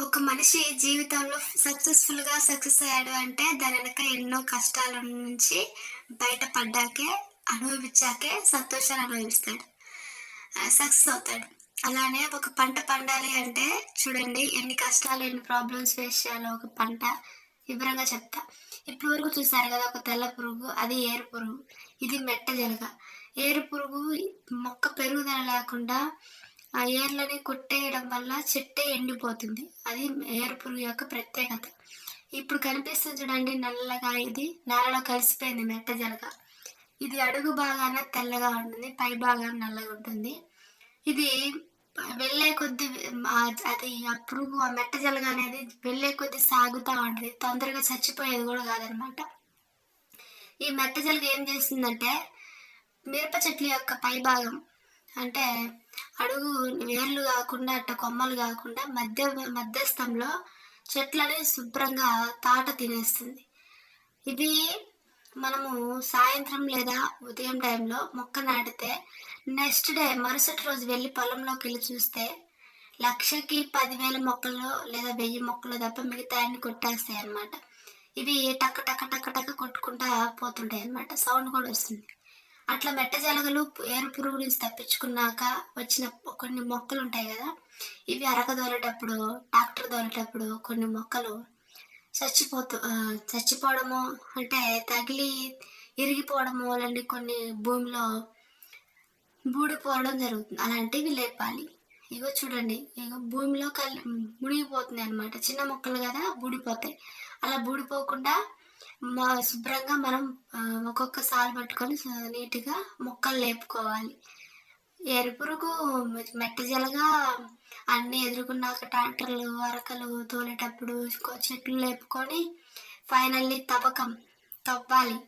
ఒక మనిషి జీవితంలో సక్సెస్ అయ్యాడు అంటే దాని వెనక ఎన్నో కష్టాల నుంచి బయటపడ్డాకే, అనుభవించాకే సంతోషాన్ని అనుభవిస్తాడు. సక్సెస్ అవుతాడు. అలానే ఒక పంట పండాలి అంటే చూడండి ఎన్ని కష్టాలు, ఎన్ని ప్రాబ్లమ్స్ ఫేస్ చేయాలో ఒక పంట వివరంగా చెప్తా. ఇప్పటి వరకు చూసారు కదా ఒక తెల్ల పురుగు, అది ఏరు పురుగు. ఇది మెట్ట జలగ. ఏరు పురుగు మొక్క పెరుగుదల లేకుండా ఆ ఏర్లని కొట్టేయడం వల్ల చెట్టే ఎండిపోతుంది. అది ఏరు పురుగు యొక్క ప్రత్యేకత. ఇప్పుడు కనిపిస్తుంది చూడండి నల్లగా, ఇది నేలలో కలిసిపోయింది మెట్ట జలగ. ఇది అడుగు భాగాన తెల్లగా ఉంటుంది, పై భాగాన నల్లగా ఉంటుంది. ఇది వెళ్ళే కొద్దీ అది ఆ పురుగు, ఆ మెట్ట జలగ అనేది వెళ్ళే కొద్దీ సాగుతూ ఉంటుంది. తొందరగా చచ్చిపోయేది కూడా కాదనమాట. ఈ మెట్ట జలగ ఏం చేస్తుందంటే మిరప చెట్ల యొక్క పై భాగం అంటే అడుగు వేర్లు కాకుండా అట్ట కొమ్మలు కాకుండా మధ్యస్థంలో చెట్లని శుభ్రంగా తాట తినేస్తుంది. ఇది మనము సాయంత్రం లేదా ఉదయం టైంలో మొక్క నాటితే నెక్స్ట్ డే మరుసటి రోజు వెళ్ళి పొలంలోకి వెళ్ళి చూస్తే లక్షకి 10,000 మొక్కలు లేదా 1000 మొక్కలు తప్ప మిగతా అన్ని కొట్టేస్తాయి అన్నమాట. ఇవి టక్క టక్క టక్క టక్క కొట్టుకుంటా పోతుంటాయి అన్నమాట. సౌండ్ కూడా వస్తుంది. అట్లా మెట్ట జలగలు ఏరు పురుగు నుంచి తప్పించుకున్నాక వచ్చిన కొన్ని మొక్కలు ఉంటాయి కదా, ఇవి అరకదోలేటప్పుడు, ట్రాక్టర్ దోలేటప్పుడు కొన్ని మొక్కలు చచ్చిపోవడము అంటే తగిలి ఇరిగిపోవడము, అలాంటి కొన్ని భూమిలో బూడిపోవడం జరుగుతుంది. అలాంటివి లేపాలి. ఇగో చూడండి, ఇగో భూమిలో మునిగిపోతుంది అనమాట. చిన్న మొక్కలు కదా బూడిపోతాయి. అలా బూడిపోకుండా శుభ్రంగా మనం ఒక్కొక్క సాలు పట్టుకొని నీట్గా మొక్కలు లేపుకోవాలి. ఎరుపురుగు మెట్ట జలగా అన్నీ ఎదుర్కొన్నాక ట్రాక్టర్లు అరకలు తోలేటప్పుడు చెట్లు లేపుకొని ఫైనల్లీ తవ్వాలి.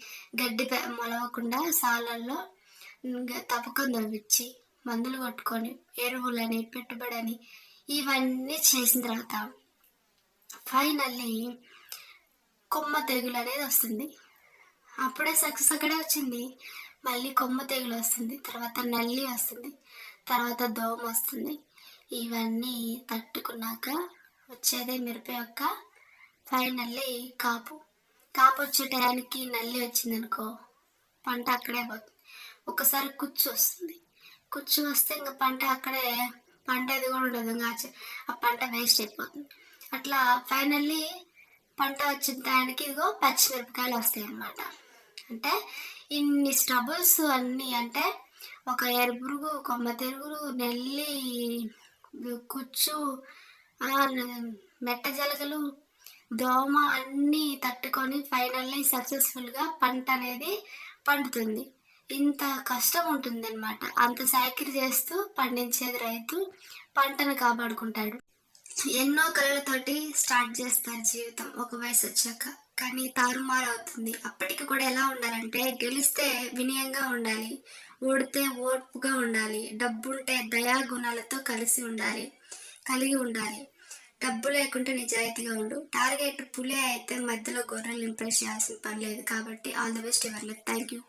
గడ్డి మొలవకుండా సాలల్లో తవ్వకం తవ్వించి మందులు కొట్టుకొని ఎరువులని పెట్టుబడని ఇవన్నీ చేసిన తర్వాత ఫైనల్లీ కొమ్మ తెగులు అనేది వస్తుంది. అప్పుడే సక్సెస్ అక్కడే వచ్చింది. మళ్ళీ కొమ్మ తెగులు వస్తుంది, తర్వాత నల్లి వస్తుంది, తర్వాత దోమ వస్తుంది. ఇవన్నీ తట్టుకున్నాక వచ్చేదే మిరప యొక్క ఫైనల్లీ కాపు. కాపు వచ్చే టయానికి నల్లి వచ్చిందనుకో పంట అక్కడే పోతుంది. ఒకసారి కుచ్చు వస్తుంది. కుచ్చు వస్తే ఇంకా పంట అది కూడా ఉండదు, ఇంకా ఆ పంట వేస్ట్ అయిపోతుంది. అట్లా ఫైనల్లీ పంట వచ్చిన టయానికి ఇదిగో పచ్చిమిరపకాయలు వస్తాయి అన్నమాట. అంటే ఇన్ని స్ట్రబుల్స్ అన్నీ అంటే ఒక ఎరుపురుగు, కొమ్మ తెరుగులు, నెల్లి, కుచ్చు, మెట్ట జలగలు, దోమ అన్నీ తట్టుకొని ఫైనల్లీ సక్సెస్ఫుల్గా పంట అనేది పండుతుంది. ఇంత కష్టం ఉంటుందన్నమాట. అంత సాకిరీ చేస్తూ పండించేది రైతు పంటను కాపాడుకుంటాడు. ఎన్నో కళలతోటి స్టార్ట్ చేస్తారు జీవితం ఒక వయసు వచ్చాక, కానీ తారుమారు అవుతుంది. అప్పటికి కూడా ఎలా ఉండాలంటే గెలిస్తే వినయంగా ఉండాలి, ఓడితే ఓర్పుగా ఉండాలి, డబ్బుంటే దయా గుణాలతో కలిగి ఉండాలి. డబ్బు లేకుంటే నిజాయితీగా ఉండు. టార్గెట్ పులి అయితే మధ్యలో గొర్రెలు ఇంప్రెస్ చేయాల్సిన పని లేదు. కాబట్టి all the best ever life. Thank you.